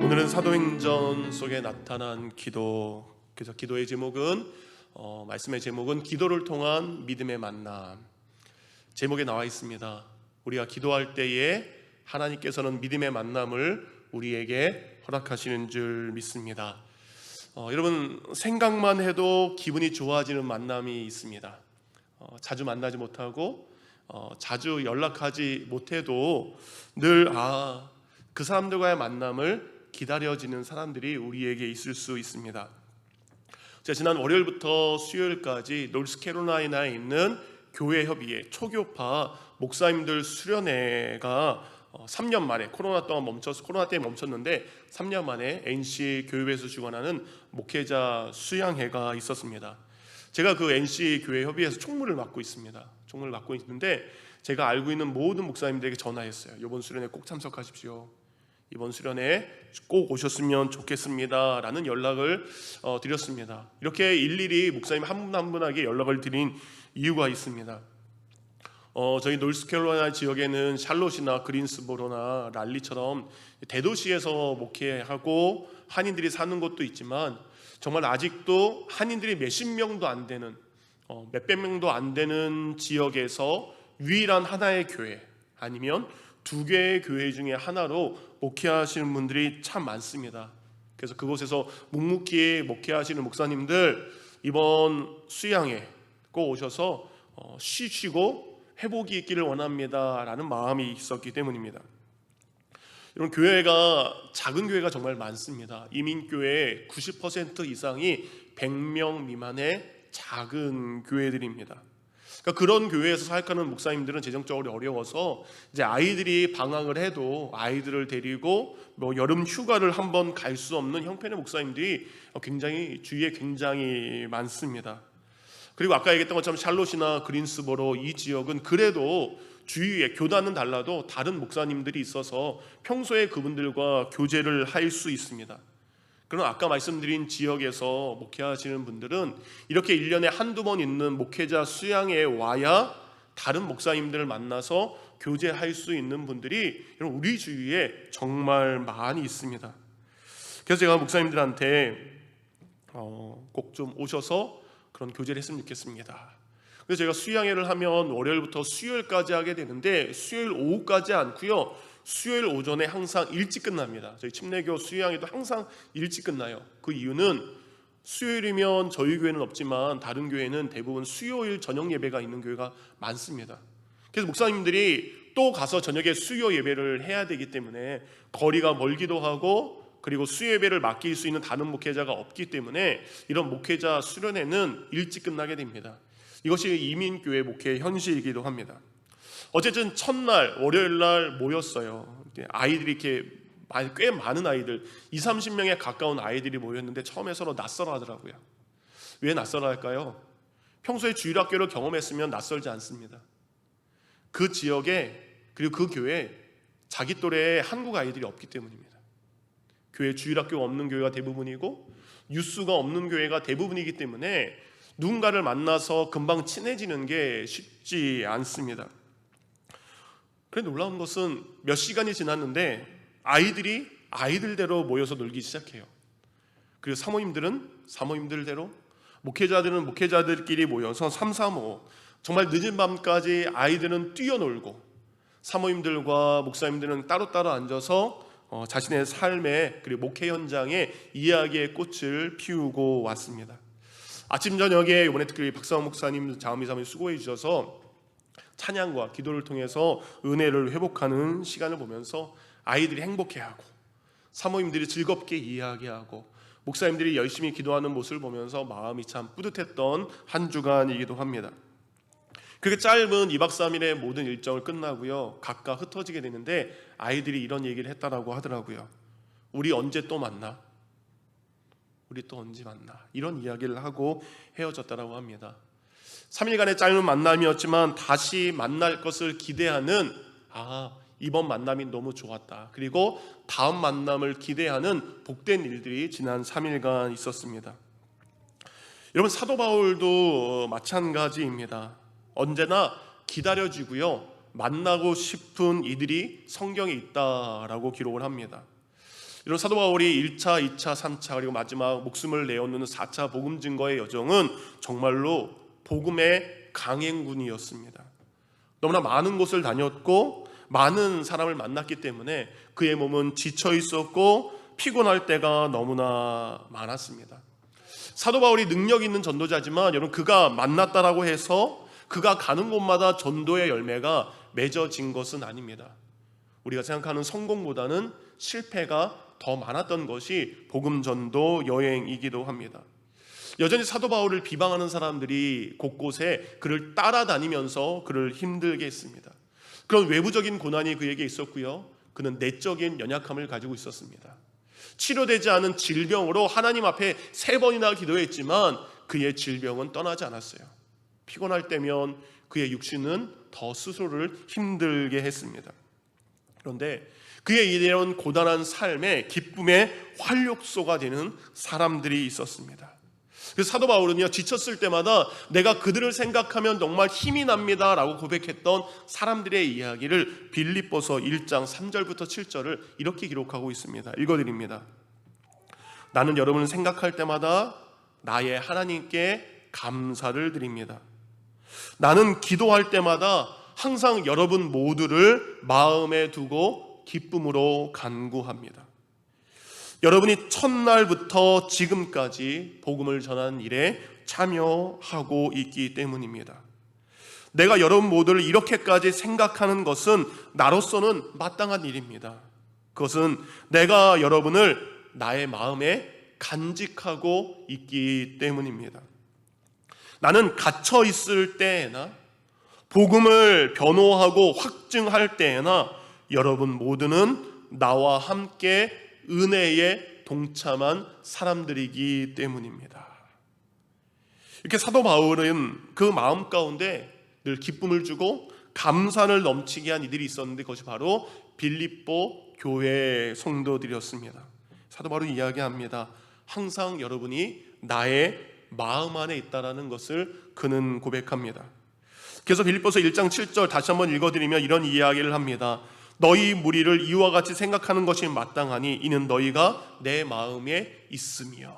오늘은 사도행전 속에 나타난 기도. 그래서 기도의 제목은 말씀의 제목은 기도를 통한 믿음의 만남. 제목에 나와 있습니다. 우리가 기도할 때에 하나님께서는 믿음의 만남을 우리에게 허락하시는 줄 믿습니다. 여러분, 생각만 해도 기분이 좋아지는 만남이 있습니다. 자주 만나지 못하고 자주 연락하지 못해도 늘 그 사람들과의 만남을 기다려지는 사람들이 우리에게 있을 수 있습니다. 제가 지난 월요일부터 수요일까지 노스캐롤라이나에 있는 교회 협의회 초교파 목사님들 수련회가 3년 만에 코로나 때문에 멈췄는데 3년 만에 NC 교회에서 주관하는 목회자 수양회가 있었습니다. 제가 그 NC 교회 협의회에서 총무를 맡고 있습니다. 총무를 맡고 있는데 제가 알고 있는 모든 목사님들에게 전화했어요. 이번 수련회 꼭 참석하십시오. 이번 수련회에 꼭 오셨으면 좋겠습니다 라는 연락을 드렸습니다. 이렇게 일일이 목사님 한 분 한 분에게 연락을 드린 이유가 있습니다. 저희 노스캐롤라이나 지역에는 샬롯이나 그린스보로나 랄리처럼 대도시에서 목회하고 한인들이 사는 곳도 있지만 정말 아직도 한인들이 몇십 명도 안 되는 몇백 명도 안 되는 지역에서 유일한 하나의 교회 아니면 두 개의 교회 중에 하나로 목회하시는 분들이 참 많습니다. 그래서 그곳에서 묵묵히 목회하시는 목사님들 이번 수양회 꼭 오셔서 쉬시고 회복이 있기를 원합니다 라는 마음이 있었기 때문입니다. 이런 교회가 작은 교회가 정말 많습니다. 이민교회의 90% 이상이 100명 미만의 작은 교회들입니다. 그러니까 그런 교회에서 사역하는 목사님들은 재정적으로 어려워서 이제 아이들이 방학을 해도 아이들을 데리고 여름 휴가를 한번 갈 수 없는 형편의 목사님들이 주위에 굉장히 많습니다. 그리고 아까 얘기했던 것처럼 샬롯이나 그린스보로 이 지역은 그래도 주위에 교단은 달라도 다른 목사님들이 있어서 평소에 그분들과 교제를 할 수 있습니다. 그럼 아까 말씀드린 지역에서 목회하시는 분들은 이렇게 1년에 한두 번 있는 목회자 수양회에 와야 다른 목사님들을 만나서 교제할 수 있는 분들이 우리 주위에 정말 많이 있습니다. 그래서 제가 목사님들한테 꼭 좀 오셔서 그런 교제를 했으면 좋겠습니다. 그래서 제가 수양회를 하면 월요일부터 수요일까지 하게 되는데 수요일 오후까지 않고요, 수요일 오전에 항상 일찍 끝납니다. 저희 침례교 수양회도 항상 일찍 끝나요. 그 이유는 수요일이면 저희 교회는 없지만 다른 교회는 대부분 수요일 저녁 예배가 있는 교회가 많습니다. 그래서 목사님들이 또 가서 저녁에 수요 예배를 해야 되기 때문에 거리가 멀기도 하고 그리고 수요 예배를 맡길 수 있는 다른 목회자가 없기 때문에 이런 목회자 수련회는 일찍 끝나게 됩니다. 이것이 이민교회 목회의 현실이기도 합니다. 어쨌든 첫날 월요일날 모였어요. 아이들이 이렇게 꽤 많은 아이들 20-30명에 가까운 아이들이 모였는데 처음에 서로 낯설어 하더라고요. 왜 낯설어 할까요? 평소에 주일학교를 경험했으면 낯설지 않습니다. 그 지역에 그리고 그 교회에 자기 또래의 한국 아이들이 없기 때문입니다. 교회 주일학교가 없는 교회가 대부분이고 뉴스가 없는 교회가 대부분이기 때문에 누군가를 만나서 금방 친해지는 게 쉽지 않습니다. 그런데 놀라운 것은 몇 시간이 지났는데 아이들이 아이들대로 모여서 놀기 시작해요. 그리고 사모님들은 사모님들대로, 목회자들은 목회자들끼리 모여서 335 정말 늦은 밤까지 아이들은 뛰어놀고 사모님들과 목사님들은 따로따로 앉아서 자신의 삶에 그리고 목회 현장에 이야기의 꽃을 피우고 왔습니다. 아침 저녁에 이번에 특히 박사원 목사님, 장미 사모님 수고해 주셔서 찬양과 기도를 통해서 은혜를 회복하는 시간을 보면서 아이들이 행복해하고 사모님들이 즐겁게 이야기하고 목사님들이 열심히 기도하는 모습을 보면서 마음이 참 뿌듯했던 한 주간이기도 합니다. 그렇게 짧은 2박 3일의 모든 일정을 끝나고요, 각각 흩어지게 되는데 아이들이 이런 얘기를 했다라고 하더라고요. 우리 언제 또 만나? 우리 또 언제 만나? 이런 이야기를 하고 헤어졌다라고 합니다. 3일간의 짧은 만남이었지만 다시 만날 것을 기대하는 이번 만남이 너무 좋았다. 그리고 다음 만남을 기대하는 복된 일들이 지난 3일간 있었습니다. 여러분, 사도 바울도 마찬가지입니다. 언제나 기다려지고요, 만나고 싶은 이들이 성경에 있다라고 기록을 합니다. 이런 사도 바울이 1차, 2차, 3차 그리고 마지막 목숨을 내어놓는 4차 복음 증거의 여정은 정말로 복음의 강행군이었습니다. 너무나 많은 곳을 다녔고 많은 사람을 만났기 때문에 그의 몸은 지쳐 있었고 피곤할 때가 너무나 많았습니다. 사도 바울이 능력 있는 전도자지만 여러분, 그가 만났다라고 해서 그가 가는 곳마다 전도의 열매가 맺어진 것은 아닙니다. 우리가 생각하는 성공보다는 실패가 더 많았던 것이 복음 전도 여행이기도 합니다. 여전히 사도 바울을 비방하는 사람들이 곳곳에 그를 따라다니면서 그를 힘들게 했습니다. 그런 외부적인 고난이 그에게 있었고요, 그는 내적인 연약함을 가지고 있었습니다. 치료되지 않은 질병으로 하나님 앞에 3번이나 기도했지만 그의 질병은 떠나지 않았어요. 피곤할 때면 그의 육신은 더 스스로를 힘들게 했습니다. 그런데 그의 이런 고단한 삶에 기쁨의 활력소가 되는 사람들이 있었습니다. 그래서 사도 바울은요, 지쳤을 때마다 내가 그들을 생각하면 정말 힘이 납니다 라고 고백했던 사람들의 이야기를 빌립보서 1장 3절부터 7절을 이렇게 기록하고 있습니다. 읽어드립니다. 나는 여러분을 생각할 때마다 나의 하나님께 감사를 드립니다. 나는 기도할 때마다 항상 여러분 모두를 마음에 두고 기쁨으로 간구합니다. 여러분이 첫날부터 지금까지 복음을 전하는 일에 참여하고 있기 때문입니다. 내가 여러분 모두를 이렇게까지 생각하는 것은 나로서는 마땅한 일입니다. 그것은 내가 여러분을 나의 마음에 간직하고 있기 때문입니다. 나는 갇혀 있을 때에나 복음을 변호하고 확증할 때에나 여러분 모두는 나와 함께 은혜에 동참한 사람들이기 때문입니다. 이렇게 사도 바울은 그 마음 가운데 늘 기쁨을 주고 감사를 넘치게 한 이들이 있었는데 그것이 바로 빌립보 교회 성도들이었습니다. 사도 바울은 이야기합니다. 항상 여러분이 나의 마음 안에 있다라는 것을 그는 고백합니다. 그래서 빌립보서 1장 7절 다시 한번 읽어드리면 이런 이야기를 합니다. 너희 무리를 이와 같이 생각하는 것이 마땅하니 이는 너희가 내 마음에 있으며.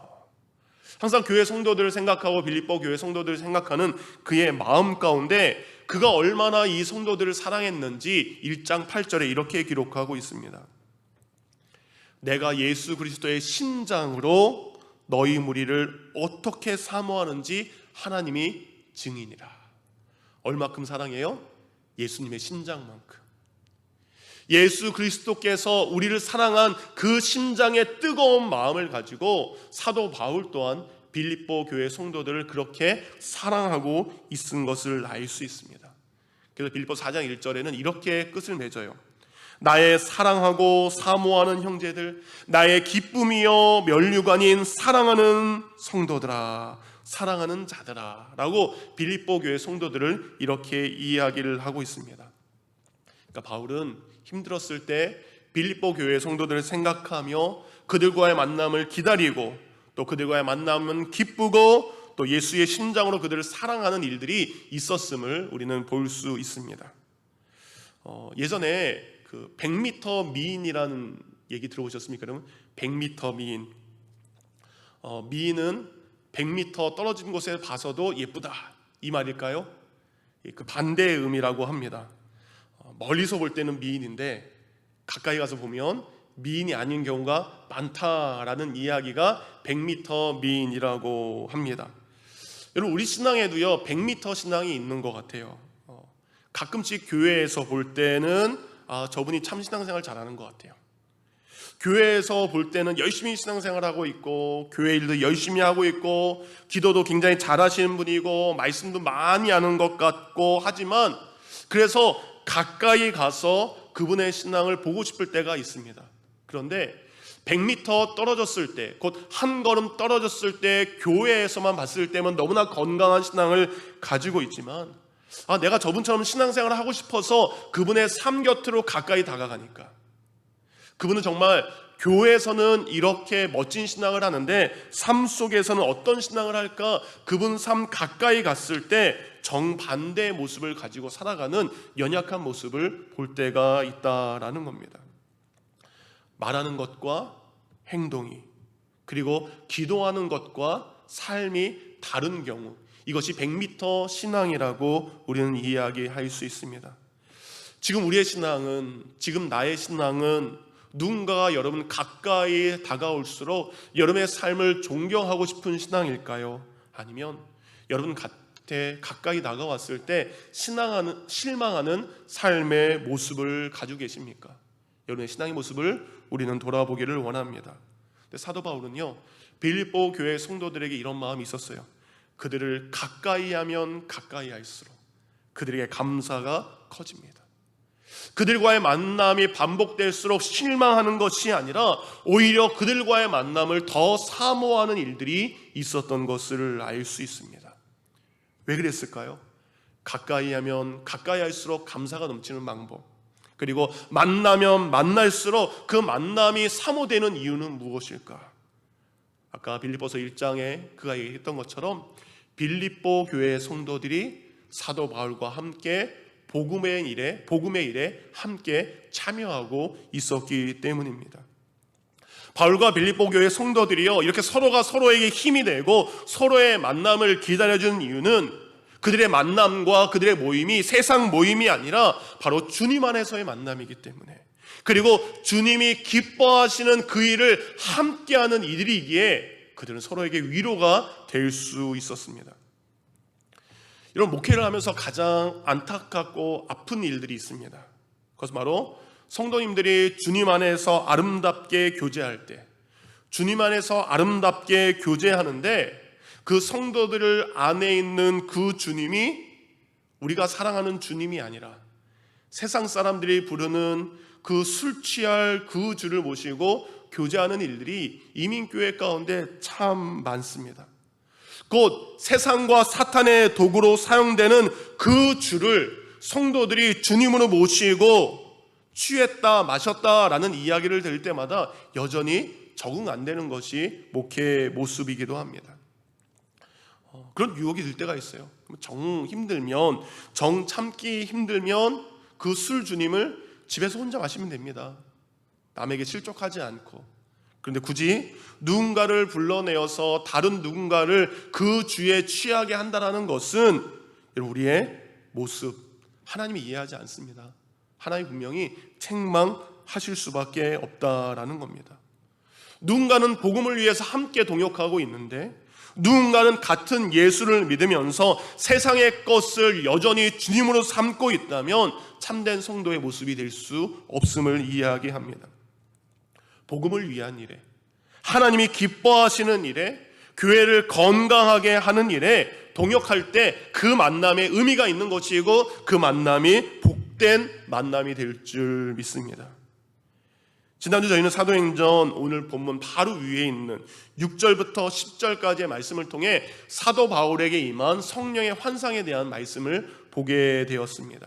항상 교회 성도들을 생각하고 빌립보 교회 성도들을 생각하는 그의 마음 가운데 그가 얼마나 이 성도들을 사랑했는지 1장 8절에 이렇게 기록하고 있습니다. 내가 예수 그리스도의 신장으로 너희 무리를 어떻게 사모하는지 하나님이 증인이라. 얼마큼 사랑해요? 예수님의 신장만큼. 예수 그리스도께서 우리를 사랑한 그 심장의 뜨거운 마음을 가지고 사도 바울 또한 빌립보 교회 성도들을 그렇게 사랑하고 있은 것을 알 수 있습니다. 그래서 빌립보 4장 1절에는 이렇게 끝을 맺어요. 나의 사랑하고 사모하는 형제들, 나의 기쁨이여 면류관인 사랑하는 성도들아, 사랑하는 자들아 라고 빌립보 교회 성도들을 이렇게 이야기를 하고 있습니다. 그러니까 바울은 힘들었을 때 빌립보 교회 성도들을 생각하며 그들과의 만남을 기다리고 또 그들과의 만남은 기쁘고 또 예수의 심장으로 그들을 사랑하는 일들이 있었음을 우리는 볼 수 있습니다. 예전에 그 100m 미인이라는 얘기 들어보셨습니까? 그러면 100m 미인, 미인은 100m 떨어진 곳에 봐서도 예쁘다 이 말일까요? 그 반대의 의미라고 합니다. 멀리서 볼 때는 미인인데 가까이 가서 보면 미인이 아닌 경우가 많다라는 이야기가 100m 미인이라고 합니다. 여러분, 우리 신앙에도요 100m 신앙이 있는 것 같아요. 가끔씩 교회에서 볼 때는 저분이 참 신앙생활 잘하는 것 같아요. 교회에서 볼 때는 열심히 신앙생활하고 있고 교회 일도 열심히 하고 있고 기도도 굉장히 잘하시는 분이고 말씀도 많이 하는 것 같고 하지만 그래서 가까이 가서 그분의 신앙을 보고 싶을 때가 있습니다. 그런데 100m 떨어졌을 때, 곧 한 걸음 떨어졌을 때 교회에서만 봤을 때면 너무나 건강한 신앙을 가지고 있지만 내가 저분처럼 신앙생활을 하고 싶어서 그분의 삶 곁으로 가까이 다가가니까 그분은 정말 교회에서는 이렇게 멋진 신앙을 하는데 삶 속에서는 어떤 신앙을 할까? 그분 삶 가까이 갔을 때 정반대의 모습을 가지고 살아가는 연약한 모습을 볼 때가 있다라는 겁니다. 말하는 것과 행동이, 그리고 기도하는 것과 삶이 다른 경우, 이것이 100m 신앙이라고 우리는 이야기할 수 있습니다. 지금 우리의 신앙은, 지금 나의 신앙은 누군가가 여러분 가까이 다가올수록 여러분의 삶을 존경하고 싶은 신앙일까요? 아니면 여러분 곁에 가까이 다가왔을 때 실망하는 삶의 모습을 가지고 계십니까? 여러분의 신앙의 모습을 우리는 돌아보기를 원합니다. 근데 사도 바울은요, 빌립보 교회 성도들에게 이런 마음이 있었어요. 그들을 가까이 하면 가까이 할수록 그들에게 감사가 커집니다. 그들과의 만남이 반복될수록 실망하는 것이 아니라 오히려 그들과의 만남을 더 사모하는 일들이 있었던 것을 알 수 있습니다. 왜 그랬을까요? 가까이 하면 가까이 할수록 감사가 넘치는 방법, 그리고 만나면 만날수록 그 만남이 사모되는 이유는 무엇일까? 아까 빌립보서 1장에 그가 얘기했던 것처럼 빌립보 교회의 성도들이 사도 바울과 함께 복음의 일에 함께 참여하고 있었기 때문입니다. 바울과 빌립보 교회 성도들이요, 이렇게 서로가 서로에게 힘이 되고 서로의 만남을 기다려주는 이유는 그들의 만남과 그들의 모임이 세상 모임이 아니라 바로 주님 안에서의 만남이기 때문에, 그리고 주님이 기뻐하시는 그 일을 함께하는 이들이기에 그들은 서로에게 위로가 될 수 있었습니다. 이런 목회를 하면서 가장 안타깝고 아픈 일들이 있습니다. 그것은 바로 성도님들이 주님 안에서 아름답게 교제할 때, 주님 안에서 아름답게 교제하는데 그 성도들 안에 있는 그 주님이 우리가 사랑하는 주님이 아니라 세상 사람들이 부르는 그 술 취할 그 주를 모시고 교제하는 일들이 이민교회 가운데 참 많습니다. 곧 세상과 사탄의 도구로 사용되는 그 주를 성도들이 주님으로 모시고 취했다 마셨다라는 이야기를 들을 때마다 여전히 적응 안 되는 것이 목회의 모습이기도 합니다. 그런 유혹이 들 때가 있어요. 정 참기 힘들면 그 술 주님을 집에서 혼자 마시면 됩니다. 남에게 실족하지 않고. 그런데 굳이 누군가를 불러내어서 다른 누군가를 그 주에 취하게 한다는 것은 우리의 모습, 하나님이 이해하지 않습니다. 하나님 분명히 책망하실 수밖에 없다라는 겁니다. 누군가는 복음을 위해서 함께 동역하고 있는데 누군가는 같은 예수를 믿으면서 세상의 것을 여전히 주님으로 삼고 있다면 참된 성도의 모습이 될 수 없음을 이야기합니다. 복음을 위한 일에, 하나님이 기뻐하시는 일에, 교회를 건강하게 하는 일에 동역할 때 그 만남에 의미가 있는 것이고 그 만남이 복된 만남이 될 줄 믿습니다. 지난주 저희는 사도행전 오늘 본문 바로 위에 있는 6절부터 10절까지의 말씀을 통해 사도 바울에게 임한 성령의 환상에 대한 말씀을 보게 되었습니다.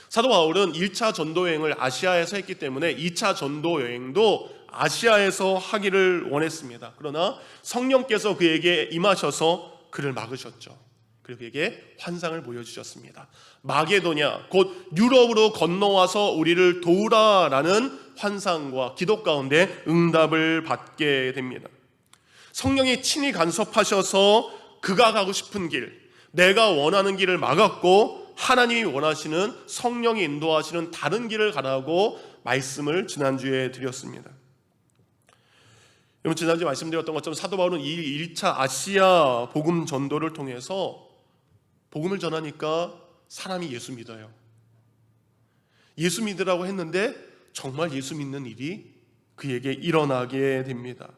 사도 바울은 1차 전도 여행을 아시아에서 했기 때문에 2차 전도 여행도 아시아에서 하기를 원했습니다. 그러나 성령께서 그에게 임하셔서 그를 막으셨죠. 그리고 그에게 환상을 보여주셨습니다. 마게도냐, 곧 유럽으로 건너와서 우리를 도우라라는 환상과 기도 가운데 응답을 받게 됩니다. 성령이 친히 간섭하셔서 그가 가고 싶은 길, 내가 원하는 길을 막았고 하나님이 원하시는, 성령이 인도하시는 다른 길을 가라고 말씀을 지난주에 드렸습니다. 여러분, 지난주에 말씀드렸던 것처럼 사도 바울은 이 1차 아시아 복음 전도를 통해서 복음을 전하니까 사람이 예수 믿어요. 예수 믿으라고 했는데 정말 예수 믿는 일이 그에게 일어나게 됩니다.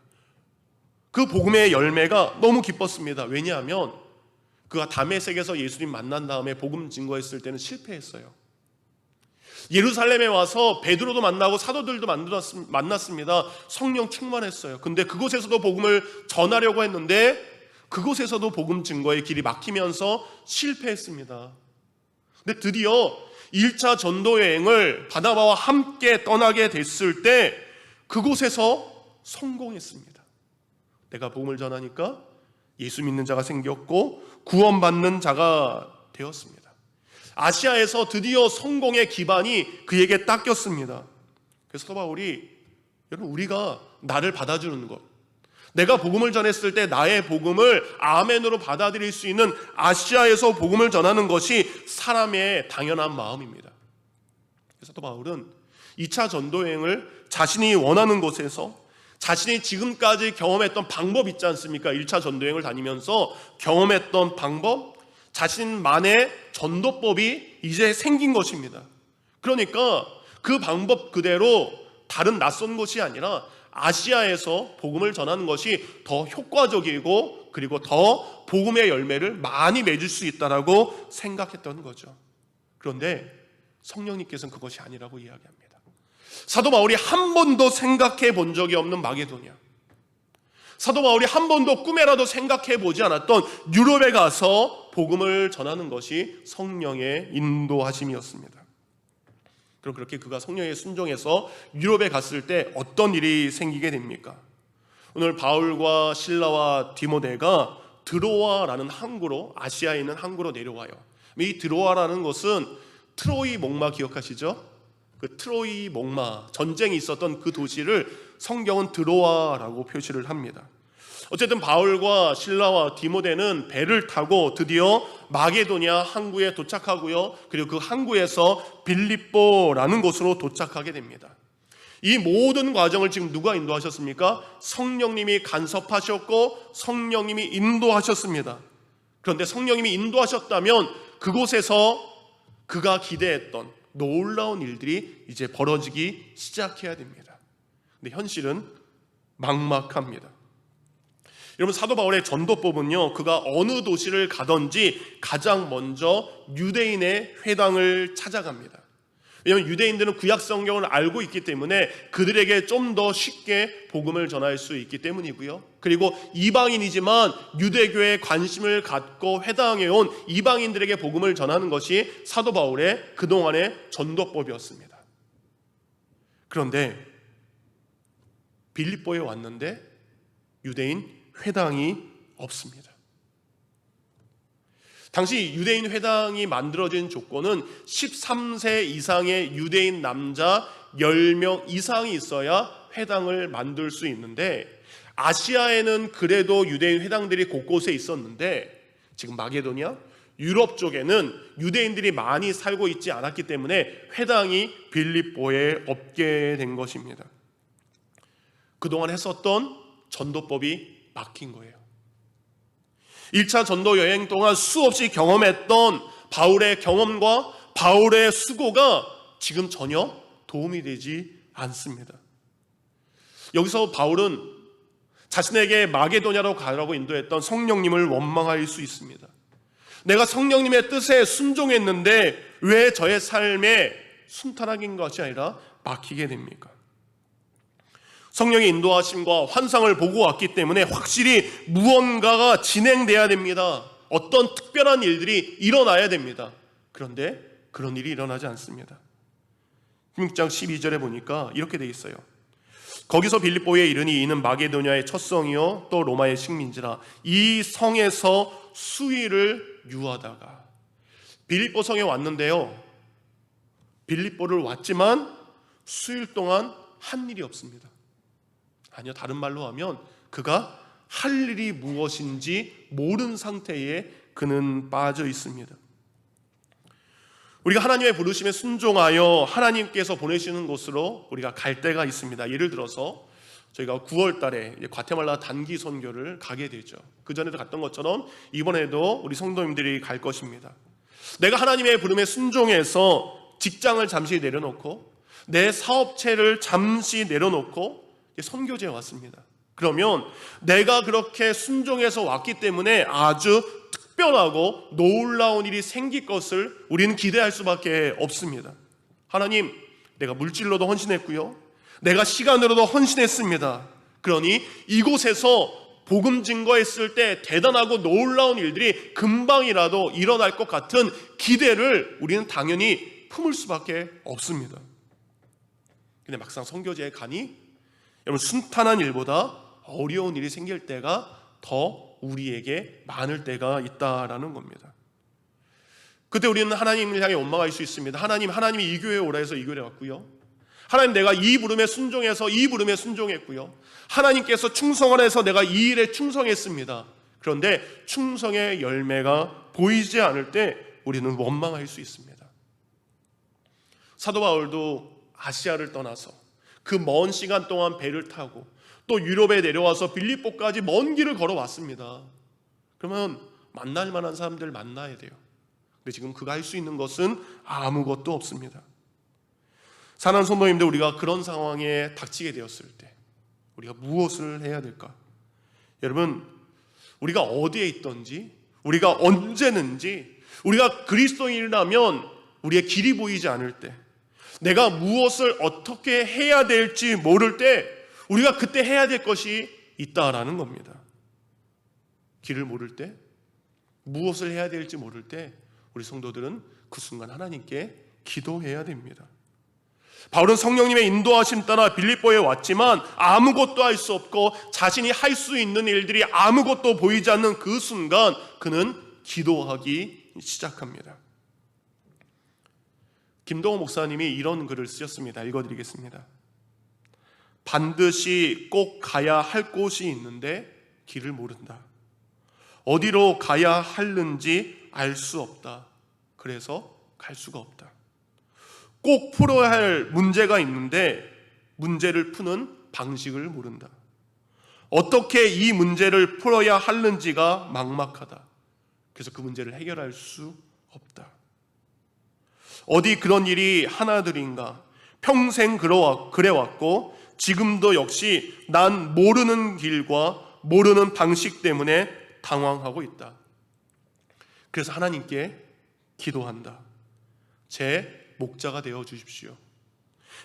그 복음의 열매가 너무 기뻤습니다. 왜냐하면 그가 다메섹에서 예수님 만난 다음에 복음 증거했을 때는 실패했어요. 예루살렘에 와서 베드로도 만나고 사도들도 만났습니다. 성령 충만했어요. 근데 그곳에서도 복음을 전하려고 했는데 그곳에서도 복음 증거의 길이 막히면서 실패했습니다. 근데 드디어 1차 전도 여행을 바나바와 함께 떠나게 됐을 때 그곳에서 성공했습니다. 내가 복음을 전하니까 예수 믿는 자가 생겼고 구원받는 자가 되었습니다. 아시아에서 드디어 성공의 기반이 그에게 닦였습니다. 그래서 바울이 여러분, 우리가 나를 받아주는 것, 내가 복음을 전했을 때 나의 복음을 아멘으로 받아들일 수 있는 아시아에서 복음을 전하는 것이 사람의 당연한 마음입니다. 그래서 또 바울은 2차 전도여행을 자신이 원하는 곳에서 자신이 지금까지 경험했던 방법 있지 않습니까? 1차 전도여행을 다니면서 경험했던 방법, 자신만의 전도법이 이제 생긴 것입니다. 그러니까 그 방법 그대로 다른 낯선 곳이 아니라 아시아에서 복음을 전하는 것이 더 효과적이고 그리고 더 복음의 열매를 많이 맺을 수 있다라고 생각했던 거죠. 그런데 성령님께서는 그것이 아니라고 이야기합니다. 사도 바울이 한 번도 생각해 본 적이 없는 마게도냐, 사도 바울이 한 번도 꿈에라도 생각해 보지 않았던 유럽에 가서 복음을 전하는 것이 성령의 인도하심이었습니다. 그럼 그렇게 그가 성령에 순종해서 유럽에 갔을 때 어떤 일이 생기게 됩니까? 오늘 바울과 실라와 디모데가 드로아라는 항구로, 아시아에 있는 항구로 내려와요. 이 드로아라는 곳은 트로이 목마 기억하시죠? 그 트로이 목마, 전쟁이 있었던 그 도시를 성경은 드로아라고 표시를 합니다. 어쨌든 바울과 실라와 디모데는 배를 타고 드디어 마게도냐 항구에 도착하고요, 그리고 그 항구에서 빌립보라는 곳으로 도착하게 됩니다. 이 모든 과정을 지금 누가 인도하셨습니까? 성령님이 간섭하셨고 성령님이 인도하셨습니다. 그런데 성령님이 인도하셨다면 그곳에서 그가 기대했던 놀라운 일들이 이제 벌어지기 시작해야 됩니다. 근데 현실은 막막합니다. 여러분, 사도 바울의 전도법은요, 그가 어느 도시를 가든지 가장 먼저 유대인의 회당을 찾아갑니다. 왜냐하면 유대인들은 구약 성경을 알고 있기 때문에 그들에게 좀 더 쉽게 복음을 전할 수 있기 때문이고요, 그리고 이방인이지만 유대교에 관심을 갖고 회당에 온 이방인들에게 복음을 전하는 것이 사도 바울의 그동안의 전도법이었습니다. 그런데 빌립보에 왔는데 유대인 회당이 없습니다. 당시 유대인 회당이 만들어진 조건은 13세 이상의 유대인 남자 10명 이상이 있어야 회당을 만들 수 있는데, 아시아에는 그래도 유대인 회당들이 곳곳에 있었는데 지금 마게도냐, 유럽 쪽에는 유대인들이 많이 살고 있지 않았기 때문에 회당이 빌립보에 없게 된 것입니다. 그동안 했었던 전도법이 막힌 거예요. 1차 전도 여행 동안 수없이 경험했던 바울의 경험과 바울의 수고가 지금 전혀 도움이 되지 않습니다. 여기서 바울은 자신에게 마게도냐로 가라고 인도했던 성령님을 원망할 수 있습니다. 내가 성령님의 뜻에 순종했는데 왜 저의 삶에 순탄하긴 것이 아니라 막히게 됩니까? 성령의 인도하심과 환상을 보고 왔기 때문에 확실히 무언가가 진행돼야 됩니다. 어떤 특별한 일들이 일어나야 됩니다. 그런데 그런 일이 일어나지 않습니다. 16장 12절에 보니까 이렇게 돼 있어요. 거기서 빌립보에 이르니 이는 마게도냐의 첫 성이요 또 로마의 식민지라. 이 성에서 수일을 유하다가, 빌립보 성에 왔는데요, 빌립보를 왔지만 수일 동안 한 일이 없습니다. 아니요, 다른 말로 하면 그가 할 일이 무엇인지 모르는 상태에 그는 빠져 있습니다. 우리가 하나님의 부르심에 순종하여 하나님께서 보내시는 곳으로 우리가 갈 때가 있습니다. 예를 들어서 저희가 9월 달에 과테말라 단기 선교를 가게 되죠. 그전에도 갔던 것처럼 이번에도 우리 성도님들이 갈 것입니다. 내가 하나님의 부름에 순종해서 직장을 잠시 내려놓고 내 사업체를 잠시 내려놓고 선교지에 왔습니다. 그러면 내가 그렇게 순종해서 왔기 때문에 아주 특별하고 놀라운 일이 생길 것을 우리는 기대할 수밖에 없습니다. 하나님, 내가 물질로도 헌신했고요, 내가 시간으로도 헌신했습니다. 그러니 이곳에서 복음 증거했을 때 대단하고 놀라운 일들이 금방이라도 일어날 것 같은 기대를 우리는 당연히 품을 수밖에 없습니다. 근데 막상 선교지에 가니 여러분, 순탄한 일보다 어려운 일이 생길 때가 더 우리에게 많을 때가 있다라는 겁니다. 그때 우리는 하나님을 향해 원망할 수 있습니다. 하나님이 이 교회에 오라 해서 이 교회에 왔고요, 하나님, 내가 이 부름에 순종해서 이 부름에 순종했고요, 하나님께서 충성을 해서 내가 이 일에 충성했습니다. 그런데 충성의 열매가 보이지 않을 때 우리는 원망할 수 있습니다. 사도 바울도 아시아를 떠나서 그 먼 시간 동안 배를 타고 또 유럽에 내려와서 빌립보까지 먼 길을 걸어왔습니다. 그러면 만날 만한 사람들 만나야 돼요. 근데 지금 그가 할 수 있는 것은 아무것도 없습니다. 사랑하는 성도님들, 우리가 그런 상황에 닥치게 되었을 때 우리가 무엇을 해야 될까? 여러분, 우리가 어디에 있든지, 우리가 언제든지, 우리가 그리스도인이라면 우리의 길이 보이지 않을 때, 내가 무엇을 어떻게 해야 될지 모를 때 우리가 그때 해야 될 것이 있다라는 겁니다. 길을 모를 때, 무엇을 해야 될지 모를 때 우리 성도들은 그 순간 하나님께 기도해야 됩니다. 바울은 성령님의 인도하심 따라 빌립보에 왔지만 아무것도 할 수 없고 자신이 할 수 있는 일들이 아무것도 보이지 않는 그 순간 그는 기도하기 시작합니다. 김동호 목사님이 이런 글을 쓰셨습니다. 읽어드리겠습니다. 반드시 꼭 가야 할 곳이 있는데 길을 모른다. 어디로 가야 하는지 알 수 없다. 그래서 갈 수가 없다. 꼭 풀어야 할 문제가 있는데 문제를 푸는 방식을 모른다. 어떻게 이 문제를 풀어야 하는지가 막막하다. 그래서 그 문제를 해결할 수 없다. 어디 그런 일이 하나둘인가? 평생 그래왔고 지금도 역시 난 모르는 길과 모르는 방식 때문에 당황하고 있다. 그래서 하나님께 기도한다. 제 목자가 되어 주십시오.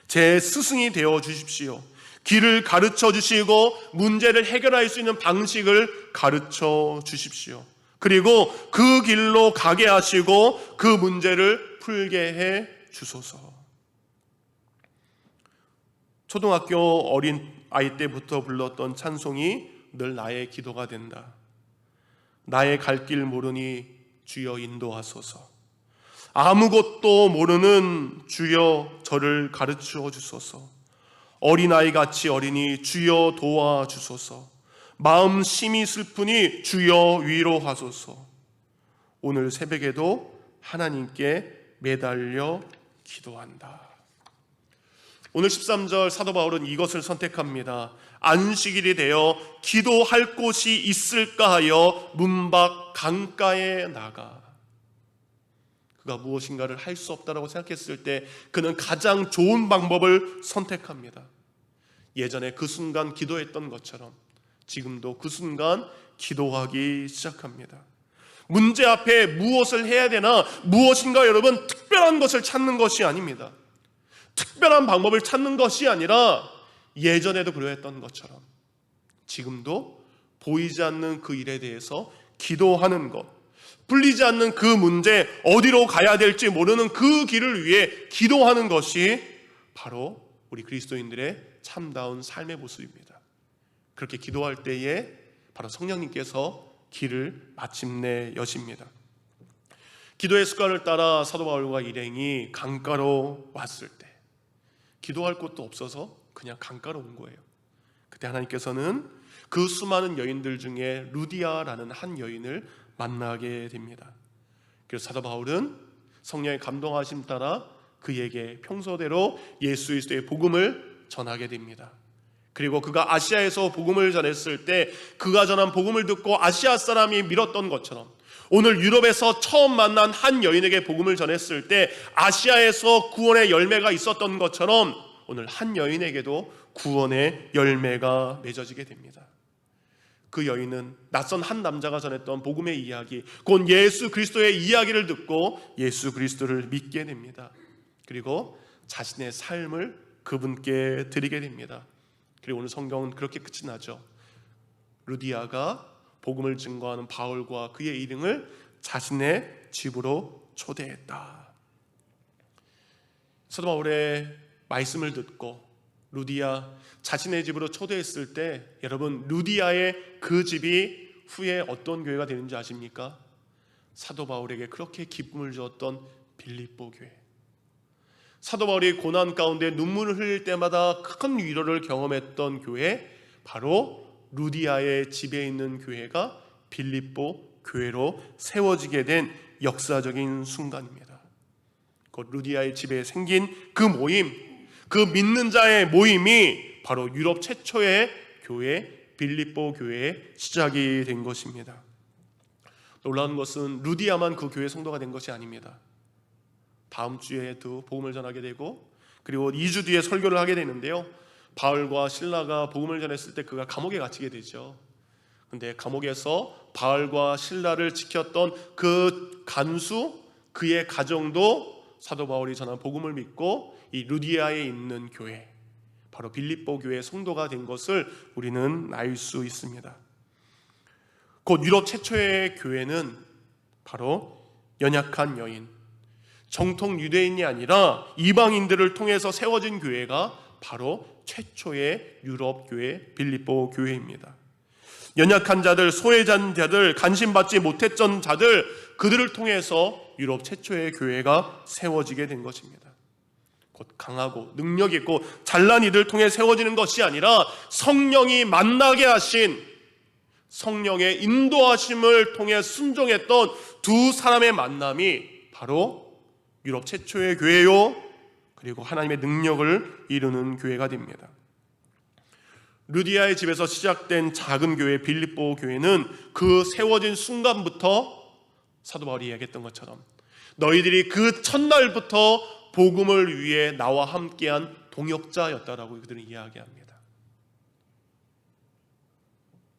제 스승이 되어 주십시오. 길을 가르쳐 주시고 문제를 해결할 수 있는 방식을 가르쳐 주십시오. 그리고 그 길로 가게 하시고 그 문제를 풀게 해 주소서. 초등학교 어린 아이 때부터 불렀던 찬송이 늘 나의 기도가 된다. 나의 갈 길 모르니 주여 인도하소서. 아무것도 모르는 주여 저를 가르쳐 주소서. 어린아이같이 어리니 주여 도와주소서. 마음 심히 슬프니 주여 위로하소서. 오늘 새벽에도 하나님께 매달려 기도한다. 오늘 13절 사도 바울은 이것을 선택합니다. 안식일이 되어 기도할 곳이 있을까 하여 문밖 강가에 나가. 그가 무엇인가를 할 수 없다고 생각했을 때 그는 가장 좋은 방법을 선택합니다. 예전에 그 순간 기도했던 것처럼 지금도 그 순간 기도하기 시작합니다. 문제 앞에 무엇을 해야 되나, 무엇인가 여러분 특별한 것을 찾는 것이 아닙니다. 특별한 방법을 찾는 것이 아니라 예전에도 그러했던 것처럼 지금도 보이지 않는 그 일에 대해서 기도하는 것, 풀리지 않는 그 문제, 어디로 가야 될지 모르는 그 길을 위해 기도하는 것이 바로 우리 그리스도인들의 참다운 삶의 모습입니다. 그렇게 기도할 때에 바로 성령님께서 길을 마침내 여십니다. 기도의 습관을 따라 사도 바울과 일행이 강가로 왔을 때 기도할 곳도 없어서 그냥 강가로 온 거예요. 그때 하나님께서는 그 수많은 여인들 중에 루디아라는 한 여인을 만나게 됩니다. 그래서 사도 바울은 성령의 감동하심 따라 그에게 평소대로 예수 그리스도의 복음을 전하게 됩니다. 그리고 그가 아시아에서 복음을 전했을 때 그가 전한 복음을 듣고 아시아 사람이 믿었던 것처럼 오늘 유럽에서 처음 만난 한 여인에게 복음을 전했을 때 아시아에서 구원의 열매가 있었던 것처럼 오늘 한 여인에게도 구원의 열매가 맺어지게 됩니다. 그 여인은 낯선 한 남자가 전했던 복음의 이야기, 곧 예수 그리스도의 이야기를 듣고 예수 그리스도를 믿게 됩니다. 그리고 자신의 삶을 그분께 드리게 됩니다. 그리고 오늘 성경은 그렇게 끝이 나죠. 루디아가 복음을 증거하는 바울과 그의 일행을 자신의 집으로 초대했다. 사도 바울의 말씀을 듣고 루디아 자신의 집으로 초대했을 때 여러분, 루디아의 그 집이 후에 어떤 교회가 되는지 아십니까? 사도 바울에게 그렇게 기쁨을 주었던 빌립보 교회. 사도 바울이 고난 가운데 눈물을 흘릴 때마다 큰 위로를 경험했던 교회, 바로 루디아의 집에 있는 교회가 빌립보 교회로 세워지게 된 역사적인 순간입니다. 곧 루디아의 집에 생긴 그 모임, 그 믿는 자의 모임이 바로 유럽 최초의 교회, 빌립보 교회의 시작이 된 것입니다. 놀라운 것은 루디아만 그 교회 성도가 된 것이 아닙니다. 다음 주에도 복음을 전하게 되고, 그리고 2주 뒤에 설교를 하게 되는데요, 바울과 실라가 복음을 전했을 때 그가 감옥에 갇히게 되죠. 근데 감옥에서 바울과 실라를 지켰던 그 간수, 그의 가정도 사도 바울이 전한 복음을 믿고 이 루디아에 있는 교회, 바로 빌립보 교회의 성도가 된 것을 우리는 알 수 있습니다. 곧 유럽 최초의 교회는 바로 연약한 여인, 정통 유대인이 아니라 이방인들을 통해서 세워진 교회가 바로 최초의 유럽 교회, 빌립보 교회입니다. 연약한 자들, 소외된 자들, 관심받지 못했던 자들, 그들을 통해서 유럽 최초의 교회가 세워지게 된 것입니다. 곧 강하고 능력 있고 잘난 이들 통해 세워지는 것이 아니라 성령이 만나게 하신, 성령의 인도하심을 통해 순종했던 두 사람의 만남이 바로 유럽 최초의 교회요, 그리고 하나님의 능력을 이루는 교회가 됩니다. 루디아의 집에서 시작된 작은 교회 빌립보 교회는 그 세워진 순간부터 사도 바울이 이야기했던 것처럼 너희들이 그 첫날부터 복음을 위해 나와 함께한 동역자였다라고 그들은 이야기합니다.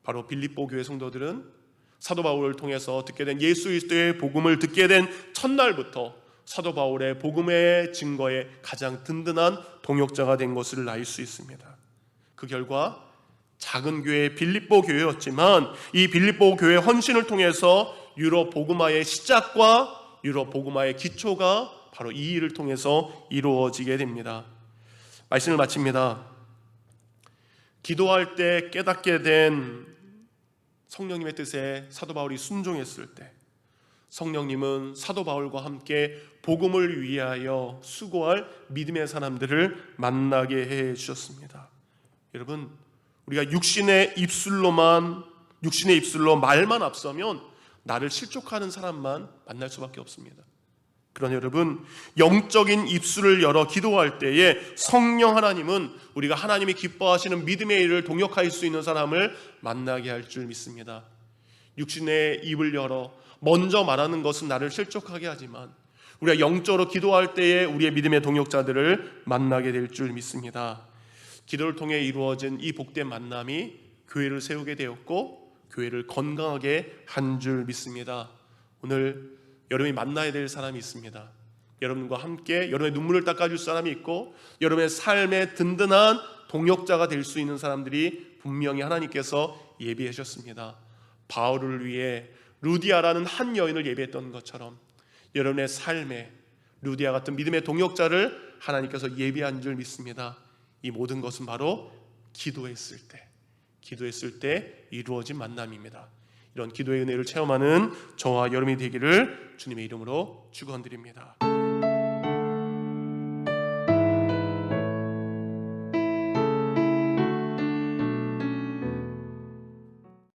바로 빌립보 교회 성도들은 사도 바울을 통해서 듣게 된 예수 그리스도의 복음을 듣게 된 첫날부터 사도 바울의 복음의 증거에 가장 든든한 동역자가 된 것을 알 수 있습니다. 그 결과 작은 교회 빌립보 교회였지만 이 빌립보 교회 헌신을 통해서 유럽 복음화의 시작과 유럽 복음화의 기초가 바로 이 일을 통해서 이루어지게 됩니다. 말씀을 마칩니다. 기도할 때 깨닫게 된 성령님의 뜻에 사도 바울이 순종했을 때 성령님은 사도 바울과 함께 복음을 위하여 수고할 믿음의 사람들을 만나게 해 주셨습니다. 여러분, 우리가 육신의 입술로 말만 앞서면 나를 실족하는 사람만 만날 수밖에 없습니다. 그러나 여러분, 영적인 입술을 열어 기도할 때에 성령 하나님은 우리가 하나님이 기뻐하시는 믿음의 일을 동역할 수 있는 사람을 만나게 할 줄 믿습니다. 육신의 입을 열어 먼저 말하는 것은 나를 실족하게 하지만 우리가 영적으로 기도할 때에 우리의 믿음의 동역자들을 만나게 될 줄 믿습니다. 기도를 통해 이루어진 이 복된 만남이 교회를 세우게 되었고 교회를 건강하게 한 줄 믿습니다. 오늘 여러분이 만나야 될 사람이 있습니다. 여러분과 함께 여러분의 눈물을 닦아줄 사람이 있고 여러분의 삶의 든든한 동역자가 될 수 있는 사람들이 분명히 하나님께서 예비하셨습니다. 바울을 위해 루디아라는 한 여인을 예비했던 것처럼 여러분의 삶에 루디아 같은 믿음의 동역자를 하나님께서 예비한 줄 믿습니다. 이 모든 것은 바로 기도했을 때 이루어진 만남입니다. 이런 기도의 은혜를 체험하는 저와 여러분이 되기를 주님의 이름으로 축원드립니다.